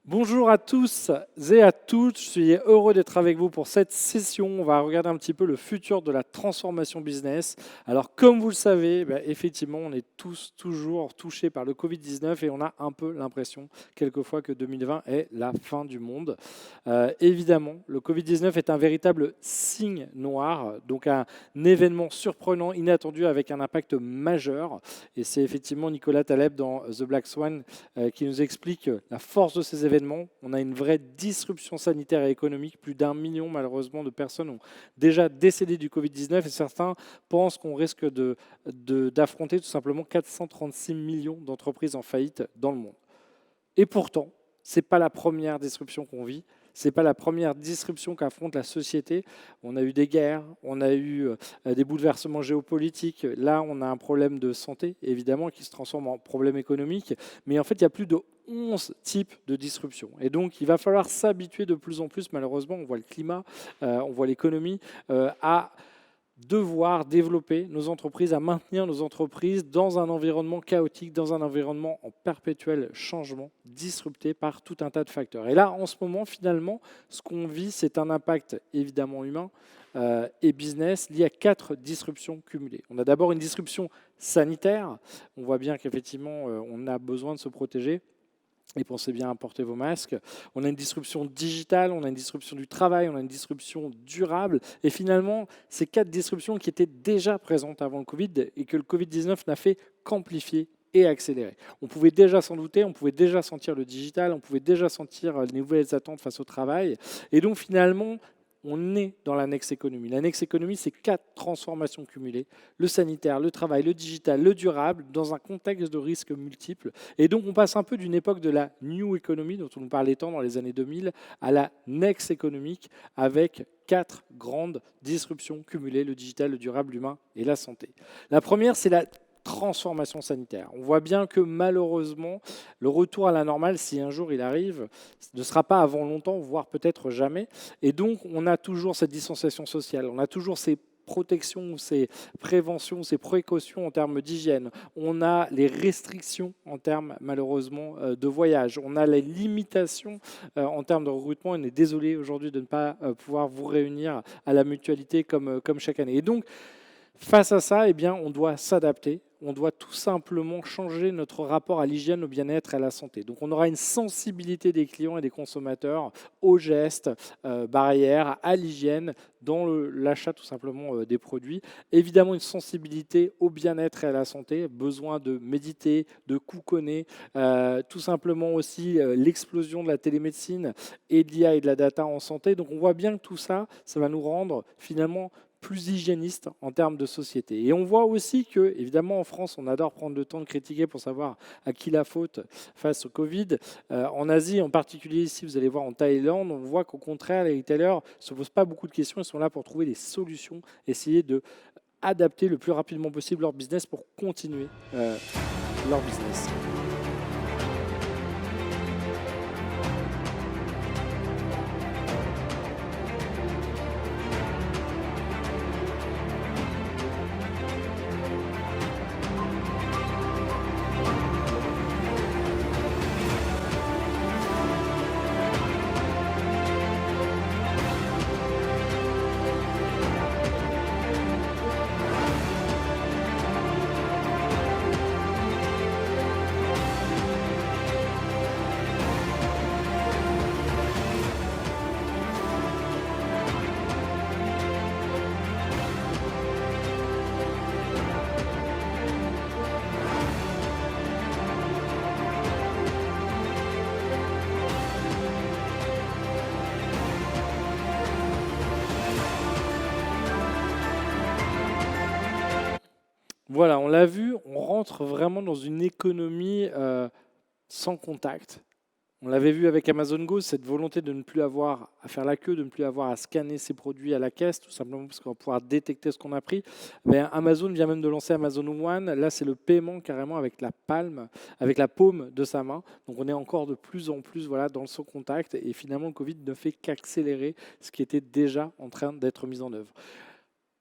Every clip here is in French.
Bonjour à tous et à toutes, je suis heureux d'être avec vous pour cette session. On va regarder un petit peu le futur de la transformation business. Alors comme vous le savez, effectivement, on est tous toujours touchés par le Covid-19 et on a un peu l'impression quelquefois que 2020 est la fin du monde. Évidemment, le Covid-19 est un véritable signe noir, donc un événement surprenant, inattendu avec un impact majeur. Et c'est effectivement Nicolas Taleb dans The Black Swan qui nous explique la force de ces événements. On a une vraie disruption sanitaire et économique. Plus d'1 million, malheureusement, de personnes ont déjà décédé du Covid-19 et certains pensent qu'on risque d'affronter tout simplement 436 millions d'entreprises en faillite dans le monde. Et pourtant, ce n'est pas la première disruption qu'on vit. Ce n'est pas la première disruption qu'affronte la société. On a eu des guerres, on a eu des bouleversements géopolitiques. Là, on a un problème de santé, évidemment, qui se transforme en problème économique. Mais en fait, il y a plus de 11 types de disruptions. Et donc, il va falloir s'habituer de plus en plus, malheureusement, on voit le climat, on voit l'économie, à devoir développer nos entreprises, à maintenir nos entreprises dans un environnement chaotique, dans un environnement en perpétuel changement, disrupté par tout un tas de facteurs. Et là, en ce moment, finalement, ce qu'on vit, c'est un impact évidemment humain et business lié à 4 disruptions cumulées. On a d'abord une disruption sanitaire. On voit bien qu'effectivement, on a besoin de se protéger. Et pensez bien à porter vos masques. On a une disruption digitale, on a une disruption du travail, on a une disruption durable. Et finalement, ces 4 disruptions qui étaient déjà présentes avant le Covid et que le Covid-19 n'a fait qu'amplifier et accélérer. On pouvait déjà s'en douter, on pouvait déjà sentir le digital, on pouvait déjà sentir les nouvelles attentes face au travail. Et donc finalement, on est dans la next economy. La next economy, c'est 4 transformations cumulées. Le sanitaire, le travail, le digital, le durable, dans un contexte de risques multiples. Et donc, on passe un peu d'une époque de la new economy, dont on nous parlait tant dans les années 2000, à la next economic, avec 4 grandes disruptions cumulées, le digital, le durable, l'humain et la santé. La première, c'est la transformation sanitaire. On voit bien que malheureusement, le retour à la normale, si un jour il arrive, ne sera pas avant longtemps, voire peut-être jamais. Et donc, on a toujours cette distanciation sociale, on a toujours ces protections, ces préventions, ces précautions en termes d'hygiène. On a les restrictions en termes, malheureusement, de voyage. On a les limitations en termes de recrutement. On est désolé aujourd'hui de ne pas pouvoir vous réunir à la mutualité comme chaque année. Et donc, face à ça, eh bien, on doit s'adapter. On doit tout simplement changer notre rapport à l'hygiène, au bien-être et à la santé. Donc on aura une sensibilité des clients et des consommateurs aux gestes, barrières, à l'hygiène, dans l'achat tout simplement des produits. Évidemment une sensibilité au bien-être et à la santé, besoin de méditer, de couconner, tout simplement aussi l'explosion de la télémédecine et de l'IA et de la data en santé. Donc on voit bien que tout ça, ça va nous rendre finalement plus hygiéniste en termes de société. Et on voit aussi que, évidemment, en France, on adore prendre le temps de critiquer pour savoir à qui la faute face au Covid. En Asie, en particulier ici, vous allez voir en Thaïlande, on voit qu'au contraire, les retailers ne se posent pas beaucoup de questions, ils sont là pour trouver des solutions, essayer de adapter le plus rapidement possible leur business pour continuer leur business. Voilà, on l'a vu, on rentre vraiment dans une économie sans contact. On l'avait vu avec Amazon Go, cette volonté de ne plus avoir à faire la queue, de ne plus avoir à scanner ses produits à la caisse, tout simplement parce qu'on va pouvoir détecter ce qu'on a pris. Mais Amazon vient même de lancer Amazon One. Là, c'est le paiement carrément avec la palme, avec la paume de sa main. Donc, on est encore de plus en plus voilà, dans le sans contact. Et finalement, le Covid ne fait qu'accélérer ce qui était déjà en train d'être mis en œuvre.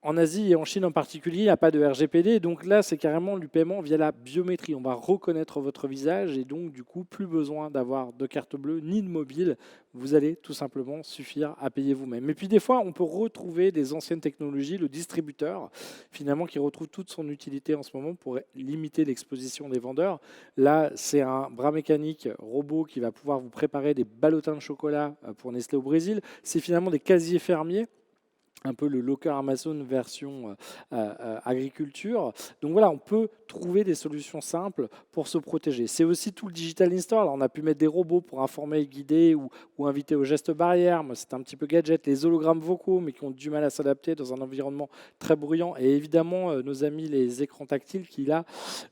En Asie et en Chine en particulier, il n'y a pas de RGPD. Donc là, c'est carrément du paiement via la biométrie. On va reconnaître votre visage et donc, du coup, plus besoin d'avoir de carte bleue ni de mobile. Vous allez tout simplement suffire à payer vous-même. Et puis, des fois, on peut retrouver des anciennes technologies, le distributeur, finalement, qui retrouve toute son utilité en ce moment pour limiter l'exposition des vendeurs. Là, c'est un bras mécanique robot qui va pouvoir vous préparer des ballotins de chocolat pour Nestlé au Brésil. C'est finalement des casiers fermiers, un peu le locker Amazon version agriculture. Donc voilà, on peut trouver des solutions simples pour se protéger. C'est aussi tout le digital in-store. Alors, on a pu mettre des robots pour informer, guider ou inviter aux gestes barrières. Mais c'est un petit peu gadget. Les hologrammes vocaux, mais qui ont du mal à s'adapter dans un environnement très bruyant. Et évidemment, nos amis les écrans tactiles qui, là,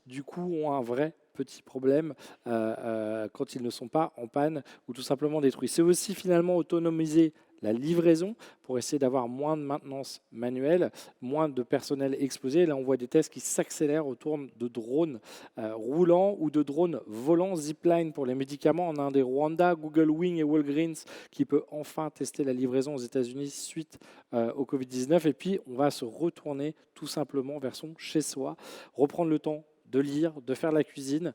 du coup, ont un vrai petit problème quand ils ne sont pas en panne ou tout simplement détruits. C'est aussi finalement autonomiser la livraison pour essayer d'avoir moins de maintenance manuelle, moins de personnel exposé. Là, on voit des tests qui s'accélèrent autour de drones roulants ou de drones volants, zipline pour les médicaments. On a un des Rwanda, Google Wing et Walgreens qui peut enfin tester la livraison aux États-Unis suite au Covid-19. Et puis, on va se retourner tout simplement vers son chez-soi, reprendre le temps de lire, de faire la cuisine,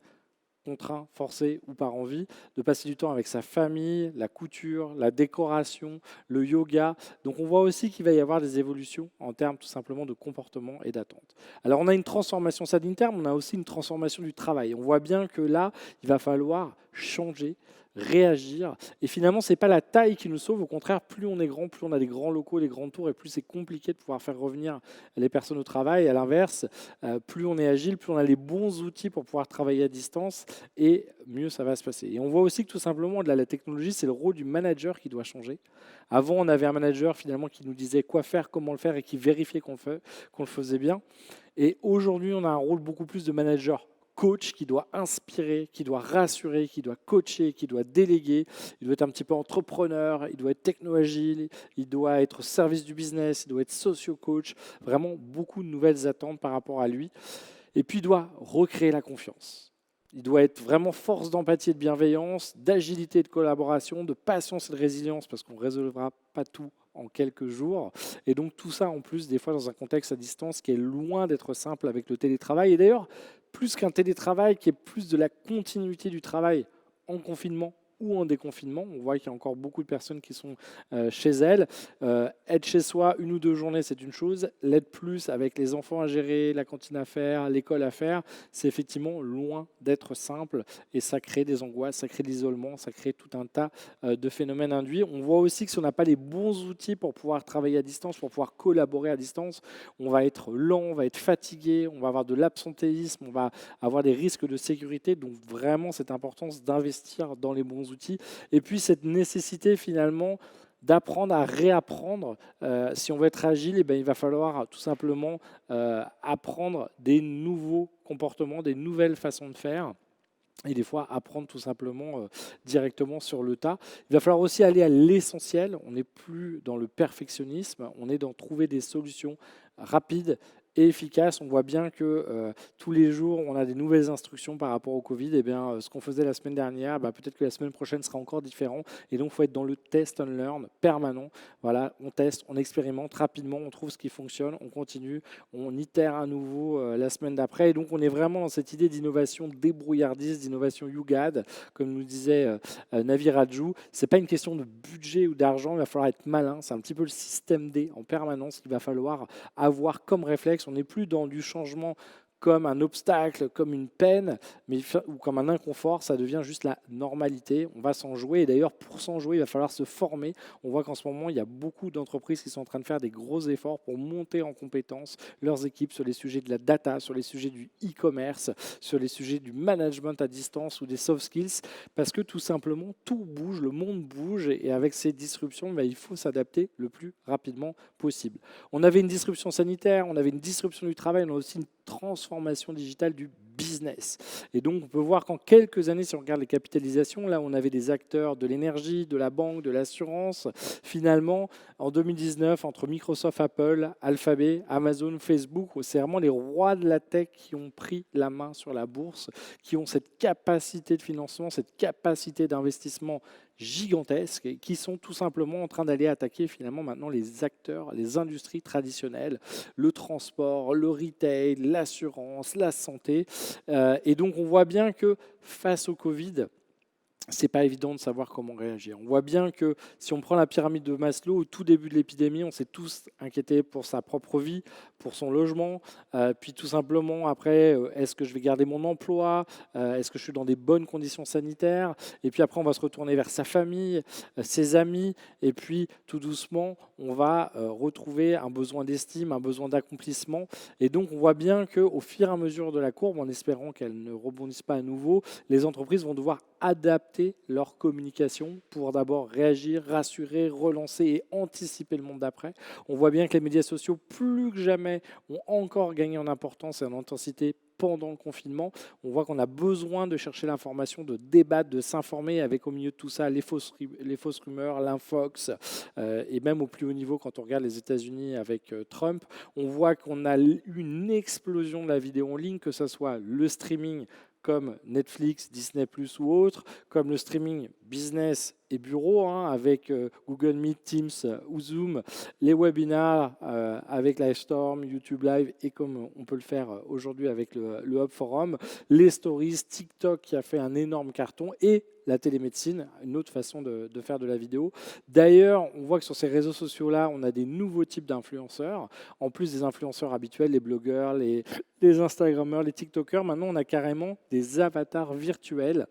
contraint, forcé ou par envie, de passer du temps avec sa famille, la couture, la décoration, le yoga. Donc on voit aussi qu'il va y avoir des évolutions en termes tout simplement de comportement et d'attente. Alors on a une transformation sanitaire, mais on a aussi une transformation du travail. On voit bien que là, il va falloir changer, réagir. Et finalement, ce n'est pas la taille qui nous sauve. Au contraire, plus on est grand, plus on a des grands locaux, des grandes tours, et plus c'est compliqué de pouvoir faire revenir les personnes au travail. À l'inverse, plus on est agile, plus on a les bons outils pour pouvoir travailler à distance, et mieux ça va se passer. Et on voit aussi que tout simplement, la technologie, c'est le rôle du manager qui doit changer. Avant, on avait un manager finalement qui nous disait quoi faire, comment le faire, et qui vérifiait qu'on le faisait bien. Et aujourd'hui, on a un rôle beaucoup plus de manager coach qui doit inspirer, qui doit rassurer, qui doit coacher, qui doit déléguer. Il doit être un petit peu entrepreneur, il doit être techno-agile, il doit être au service du business, il doit être socio-coach. Vraiment beaucoup de nouvelles attentes par rapport à lui. Et puis, il doit recréer la confiance. Il doit être vraiment force d'empathie et de bienveillance, d'agilité et de collaboration, de patience et de résilience, parce qu'on ne résolvera pas tout en quelques jours. Et donc tout ça, en plus, des fois dans un contexte à distance qui est loin d'être simple avec le télétravail. Et d'ailleurs, plus qu'un télétravail, qui est plus de la continuité du travail en confinement ou en déconfinement. On voit qu'il y a encore beaucoup de personnes qui sont chez elles. Être chez soi 1 ou 2 journées, c'est une chose. L'être plus avec les enfants à gérer, la cantine à faire, l'école à faire, c'est effectivement loin d'être simple. Et ça crée des angoisses, ça crée de l'isolement, ça crée tout un tas de phénomènes induits. On voit aussi que si on n'a pas les bons outils pour pouvoir travailler à distance, pour pouvoir collaborer à distance, on va être lent, on va être fatigué, on va avoir de l'absentéisme, on va avoir des risques de sécurité. Donc vraiment, cette importance d'investir dans les bons outils. Et puis cette nécessité finalement d'apprendre à réapprendre. Si on veut être agile, eh bien, il va falloir tout simplement apprendre des nouveaux comportements, des nouvelles façons de faire. Et des fois, apprendre tout simplement directement sur le tas. Il va falloir aussi aller à l'essentiel. On n'est plus dans le perfectionnisme, on est dans trouver des solutions rapides et efficaces. On voit bien que tous les jours, on a des nouvelles instructions par rapport au Covid. Et bien, ce qu'on faisait la semaine dernière, peut-être que la semaine prochaine sera encore différent. Et donc, il faut être dans le test and learn permanent. Voilà, on teste, on expérimente rapidement, on trouve ce qui fonctionne, on continue, on itère à nouveau la semaine d'après. Et donc, on est vraiment dans cette idée d'innovation débrouillardise, d'innovation YouGad, comme nous disait Navi Raju. Ce n'est pas une question de budget ou d'argent, il va falloir être malin. C'est un petit peu le système D en permanence qu'il va falloir avoir comme réflexe. On n'est plus dans du changement comme un obstacle, comme une peine, ou comme un inconfort, ça devient juste la normalité. On va s'en jouer. Et d'ailleurs, pour s'en jouer, il va falloir se former. On voit qu'en ce moment, il y a beaucoup d'entreprises qui sont en train de faire des gros efforts pour monter en compétences leurs équipes sur les sujets de la data, sur les sujets du e-commerce, sur les sujets du management à distance ou des soft skills, parce que tout simplement, tout bouge, le monde bouge, et avec ces disruptions, il faut s'adapter le plus rapidement possible. On avait une disruption sanitaire, on avait une disruption du travail, on a aussi une transformation digitale du business. Et donc, on peut voir qu'en quelques années, si on regarde les capitalisations, là, on avait des acteurs de l'énergie, de la banque, de l'assurance. Finalement, en 2019, entre Microsoft, Apple, Alphabet, Amazon, Facebook, c'est vraiment les rois de la tech qui ont pris la main sur la bourse, qui ont cette capacité de financement, cette capacité d'investissement gigantesques et qui sont tout simplement en train d'aller attaquer finalement maintenant les acteurs, les industries traditionnelles, le transport, le retail, l'assurance, la santé. Et donc on voit bien que face au Covid, c'est pas évident de savoir comment réagir. On voit bien que si on prend la pyramide de Maslow, au tout début de l'épidémie, on s'est tous inquiétés pour sa propre vie, pour son logement, puis tout simplement après, est-ce que je vais garder mon emploi, est-ce que je suis dans des bonnes conditions sanitaires, et puis après on va se retourner vers sa famille, ses amis, et puis tout doucement on va retrouver un besoin d'estime, un besoin d'accomplissement, et donc on voit bien qu'au fur et à mesure de la courbe, en espérant qu'elle ne rebondisse pas à nouveau, les entreprises vont devoir adapter leur communication pour d'abord réagir, rassurer, relancer et anticiper le monde d'après. On voit bien que les médias sociaux, plus que jamais, ont encore gagné en importance et en intensité pendant le confinement. On voit qu'on a besoin de chercher l'information, de débattre, de s'informer avec au milieu de tout ça les fausses rumeurs, l'infox, et même au plus haut niveau, quand on regarde les États-Unis avec Trump, on voit qu'on a eu une explosion de la vidéo en ligne, que ce soit le streaming comme Netflix, Disney+, ou autres, comme le streaming business et bureau, avec Google Meet, Teams ou Zoom, les webinars avec Livestorm, YouTube Live, et comme on peut le faire aujourd'hui avec le Hub Forum, les stories, TikTok qui a fait un énorme carton, et la télémédecine, une autre façon de faire de la vidéo. D'ailleurs, on voit que sur ces réseaux sociaux-là, on a des nouveaux types d'influenceurs, en plus des influenceurs habituels, les blogueurs, les Instagrammeurs, les TikTokers. Maintenant, on a carrément des avatars virtuels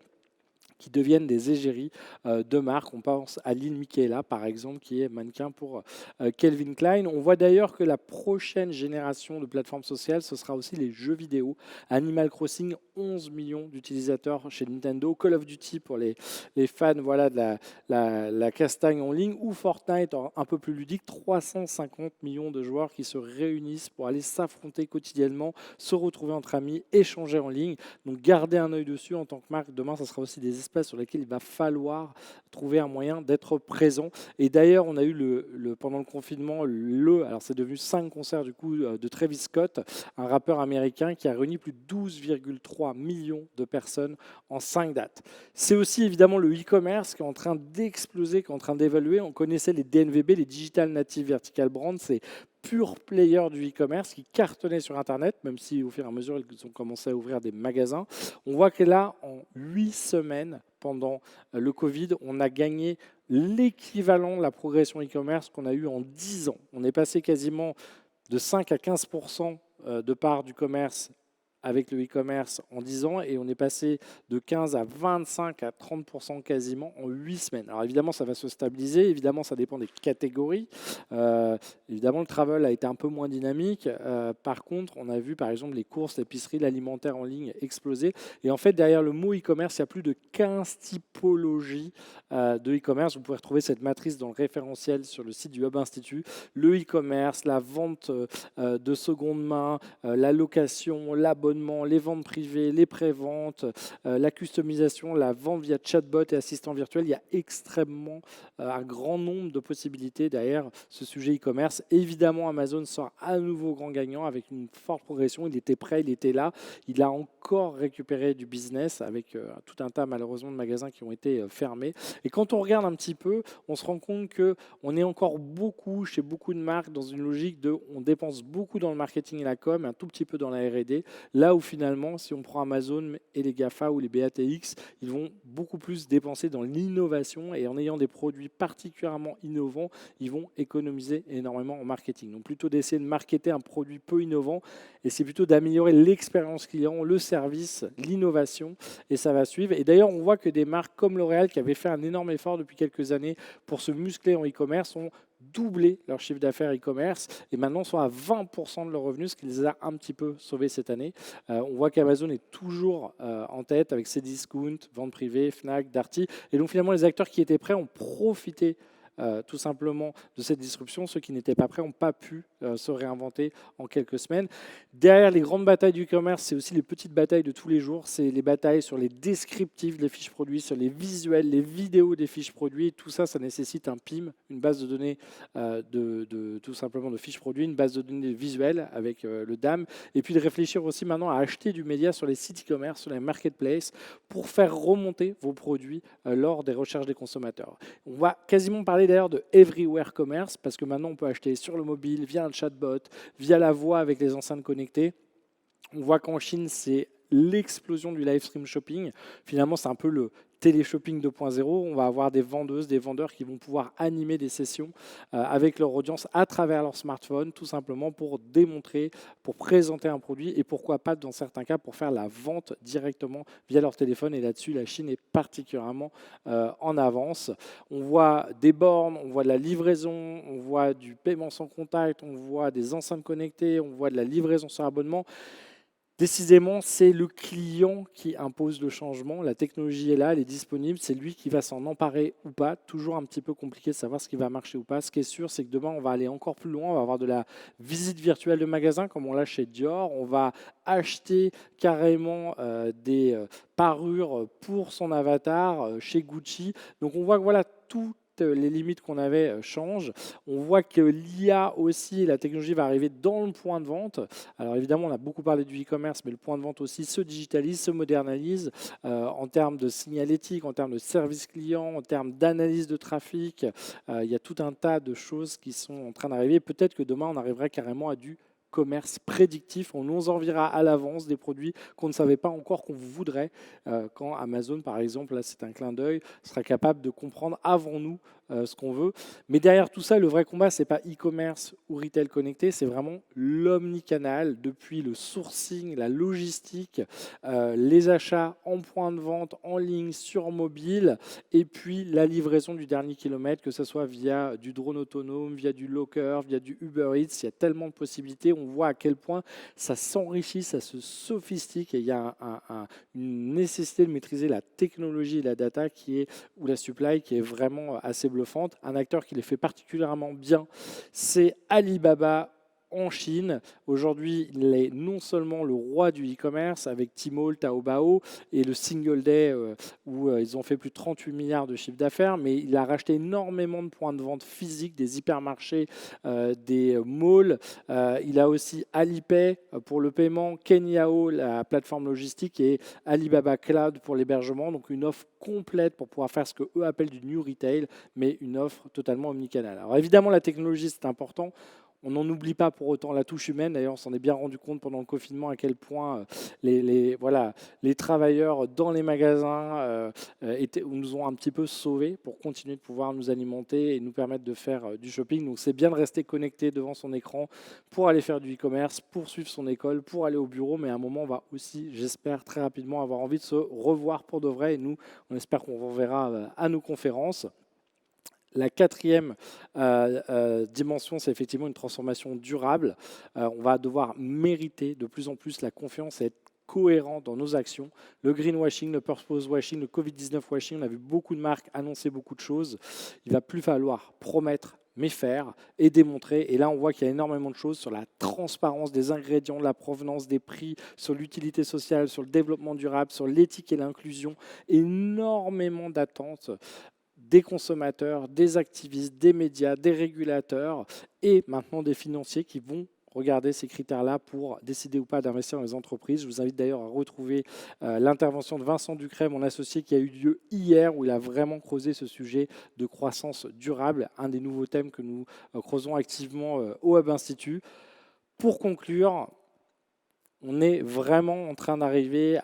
qui deviennent des égéries de marques. On pense à Lynn Michaela, par exemple, qui est mannequin pour Calvin Klein. On voit d'ailleurs que la prochaine génération de plateformes sociales, ce sera aussi les jeux vidéo. Animal Crossing, 11 millions d'utilisateurs chez Nintendo. Call of Duty pour les fans, voilà, de la castagne en ligne. Ou Fortnite, un peu plus ludique, 350 millions de joueurs qui se réunissent pour aller s'affronter quotidiennement, se retrouver entre amis, échanger en ligne. Donc gardez un œil dessus en tant que marque. Demain, ça sera aussi des espaces sur lesquels il va falloir trouver un moyen d'être présent. Et d'ailleurs, on a eu pendant le confinement, alors c'est devenu 5 concerts du coup de Travis Scott, un rappeur américain qui a réuni plus de 12,3 millions de personnes en 5 dates. C'est aussi évidemment le e-commerce qui est en train d'exploser, qui est en train d'évoluer. On connaissait les DNVB, les Digital Native Vertical Brands, c'est pure player du e-commerce qui cartonnait sur Internet, même si au fur et à mesure, ils ont commencé à ouvrir des magasins. On voit que là, en 8 semaines, pendant le Covid, on a gagné l'équivalent de la progression e-commerce qu'on a eu en 10 ans. On est passé quasiment de 5 à 15% de part du commerce avec le e-commerce en 10 ans, et on est passé de 15 à 25 à 30% quasiment en 8 semaines. Alors évidemment, ça va se stabiliser, évidemment, ça dépend des catégories. Évidemment, le travel a été un peu moins dynamique. Par contre, on a vu par exemple les courses, l'épicerie, l'alimentaire en ligne exploser. Et en fait, derrière le mot e-commerce, il y a plus de 15 typologies de e-commerce. Vous pouvez retrouver cette matrice dans le référentiel sur le site du Hub Institute. Le e-commerce, la vente de seconde main, la location, l'abonnement, les ventes privées, les préventes, la customisation, la vente via chatbot et assistant virtuel. Il y a extrêmement un grand nombre de possibilités derrière ce sujet e-commerce. Évidemment, Amazon sort à nouveau grand gagnant avec une forte progression. Il était prêt, il était là. Il a encore récupéré du business avec tout un tas malheureusement de magasins qui ont été fermés. Et quand on regarde un petit peu, on se rend compte qu'on est encore beaucoup, chez beaucoup de marques, dans une logique de on dépense beaucoup dans le marketing et la com, un tout petit peu dans la R&D. Là où finalement, si on prend Amazon et les GAFA ou les BATX, ils vont beaucoup plus dépenser dans l'innovation, et en ayant des produits particulièrement innovants, ils vont économiser énormément en marketing. Donc plutôt d'essayer de marketer un produit peu innovant, et c'est plutôt d'améliorer l'expérience client, le service, l'innovation, et ça va suivre. Et d'ailleurs, on voit que des marques comme L'Oréal, qui avaient fait un énorme effort depuis quelques années pour se muscler en e-commerce, ont doublé leur chiffre d'affaires e-commerce et maintenant sont à 20% de leurs revenus, ce qui les a un petit peu sauvés cette année. On voit qu'Amazon est toujours en tête avec ses discounts, ventes privées, Fnac, Darty. Et donc finalement, les acteurs qui étaient prêts ont profité tout simplement de cette disruption. Ceux qui n'étaient pas prêts n'ont pas pu se réinventer en quelques semaines. Derrière les grandes batailles du e-commerce, c'est aussi les petites batailles de tous les jours. C'est les batailles sur les descriptifs des fiches produits, sur les visuels, les vidéos des fiches produits. Tout ça, ça nécessite un PIM, une base de données tout simplement de fiches produits, une base de données visuelle avec le DAM, et puis de réfléchir aussi maintenant à acheter du média sur les sites e-commerce, sur les marketplaces, pour faire remonter vos produits lors des recherches des consommateurs. On va quasiment parler d'ailleurs de everywhere commerce, parce que maintenant on peut acheter sur le mobile, via un chatbot, via la voix avec les enceintes connectées. On voit qu'en Chine, c'est l'explosion du live stream shopping. Finalement, c'est un peu le télé-shopping 2.0. On va avoir des vendeuses, des vendeurs qui vont pouvoir animer des sessions avec leur audience à travers leur smartphone, tout simplement pour démontrer, pour présenter un produit et pourquoi pas, dans certains cas, pour faire la vente directement via leur téléphone. Et là-dessus, la Chine est particulièrement en avance. On voit des bornes, on voit de la livraison, on voit du paiement sans contact, on voit des enceintes connectées, on voit de la livraison sur abonnement. Décisément, c'est le client qui impose le changement. La technologie est là, elle est disponible. C'est lui qui va s'en emparer ou pas. Toujours un petit peu compliqué de savoir ce qui va marcher ou pas. Ce qui est sûr, c'est que demain, on va aller encore plus loin. On va avoir de la visite virtuelle de magasin, comme on l'a chez Dior. On va acheter carrément des parures pour son avatar chez Gucci. Donc, on voit que voilà, tout les limites qu'on avait changent. On voit que l'IA aussi, la technologie va arriver dans le point de vente. Alors évidemment, on a beaucoup parlé du e-commerce, mais le point de vente aussi se digitalise, se modernise en termes de signalétique, en termes de service client, en termes d'analyse de trafic. Il y a tout un tas de choses qui sont en train d'arriver. Peut-être que demain, on arriverait carrément à du commerce prédictif. On nous enverra à l'avance des produits qu'on ne savait pas encore qu'on voudrait. Quand Amazon, par exemple, là c'est un clin d'œil, sera capable de comprendre avant nous ce qu'on veut. Mais derrière tout ça, le vrai combat, c'est pas e-commerce ou retail connecté, c'est vraiment l'omnicanal, depuis le sourcing, la logistique, les achats en point de vente, en ligne, sur mobile, et puis la livraison du dernier kilomètre, que ce soit via du drone autonome, via du locker, via du Uber Eats. Il y a tellement de possibilités. On voit à quel point ça s'enrichit, ça se sophistique, et il y a une nécessité de maîtriser la technologie et la data ou la supply qui est vraiment assez bluffante. Un acteur qui les fait particulièrement bien, c'est Alibaba en Chine. Aujourd'hui, il est non seulement le roi du e-commerce avec Tmall, Taobao et le Single Day où ils ont fait plus de 38 milliards de chiffre d'affaires, mais il a racheté énormément de points de vente physiques, des hypermarchés, des malls. Il a aussi Alipay pour le paiement, Kenyao, la plateforme logistique, et Alibaba Cloud pour l'hébergement. Donc une offre complète pour pouvoir faire ce que eux appellent du new retail, mais une offre totalement omnicanal. Alors évidemment, la technologie, c'est important. On n'en oublie pas pour autant la touche humaine. D'ailleurs, on s'en est bien rendu compte pendant le confinement à quel point les travailleurs dans les magasins nous ont un petit peu sauvés pour continuer de pouvoir nous alimenter et nous permettre de faire du shopping. Donc c'est bien de rester connecté devant son écran pour aller faire du e-commerce, pour suivre son école, pour aller au bureau. Mais à un moment, on va aussi, j'espère, très rapidement avoir envie de se revoir pour de vrai. Et nous, on espère qu'on vous reverra à nos conférences. La quatrième dimension, c'est effectivement une transformation durable. On va devoir mériter de plus en plus la confiance et être cohérent dans nos actions. Le greenwashing, le purpose washing, le Covid-19 washing, on a vu beaucoup de marques annoncer beaucoup de choses. Il va plus falloir promettre, mais faire et démontrer. Et là, on voit qu'il y a énormément de choses sur la transparence des ingrédients, la provenance des prix, sur l'utilité sociale, sur le développement durable, sur l'éthique et l'inclusion. Énormément d'attentes des consommateurs, des activistes, des médias, des régulateurs et maintenant des financiers qui vont regarder ces critères-là pour décider ou pas d'investir dans les entreprises. Je vous invite d'ailleurs à retrouver l'intervention de Vincent Ducret, mon associé, qui a eu lieu hier, où il a vraiment creusé ce sujet de croissance durable, un des nouveaux thèmes que nous creusons activement au Hub Institute. Pour conclure, on est vraiment en train d'arriver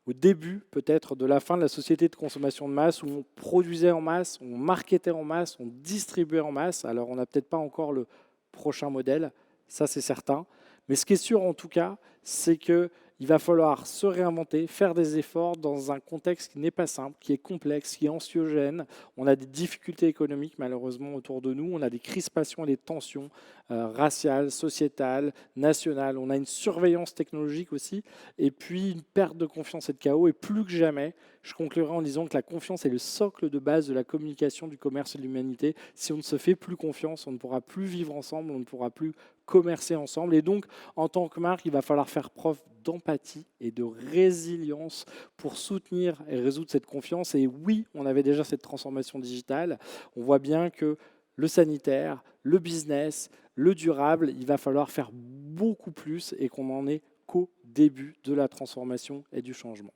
au début peut-être de la fin de la société de consommation de masse, où on produisait en masse, on marketait en masse, on distribuait en masse. Alors on n'a peut-être pas encore le prochain modèle, ça c'est certain. Mais ce qui est sûr en tout cas, c'est qu'il va falloir se réinventer, faire des efforts dans un contexte qui n'est pas simple, qui est complexe, qui est anxiogène. On a des difficultés économiques malheureusement autour de nous, on a des crispations et des tensions raciale, sociétale, nationale. On a une surveillance technologique aussi, et puis une perte de confiance et de chaos. Et plus que jamais, je conclurai en disant que la confiance est le socle de base de la communication, du commerce et de l'humanité. Si on ne se fait plus confiance, on ne pourra plus vivre ensemble, on ne pourra plus commercer ensemble. Et donc, en tant que marque, il va falloir faire preuve d'empathie et de résilience pour soutenir et résoudre cette confiance. Et oui, on avait déjà cette transformation digitale. On voit bien que le sanitaire, le business, le durable, il va falloir faire beaucoup plus et qu'on en est qu'au début de la transformation et du changement.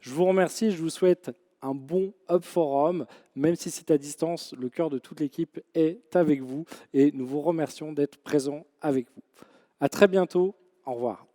Je vous remercie, je vous souhaite un bon Hub Forum, même si c'est à distance, le cœur de toute l'équipe est avec vous et nous vous remercions d'être présents avec vous. À très bientôt, au revoir.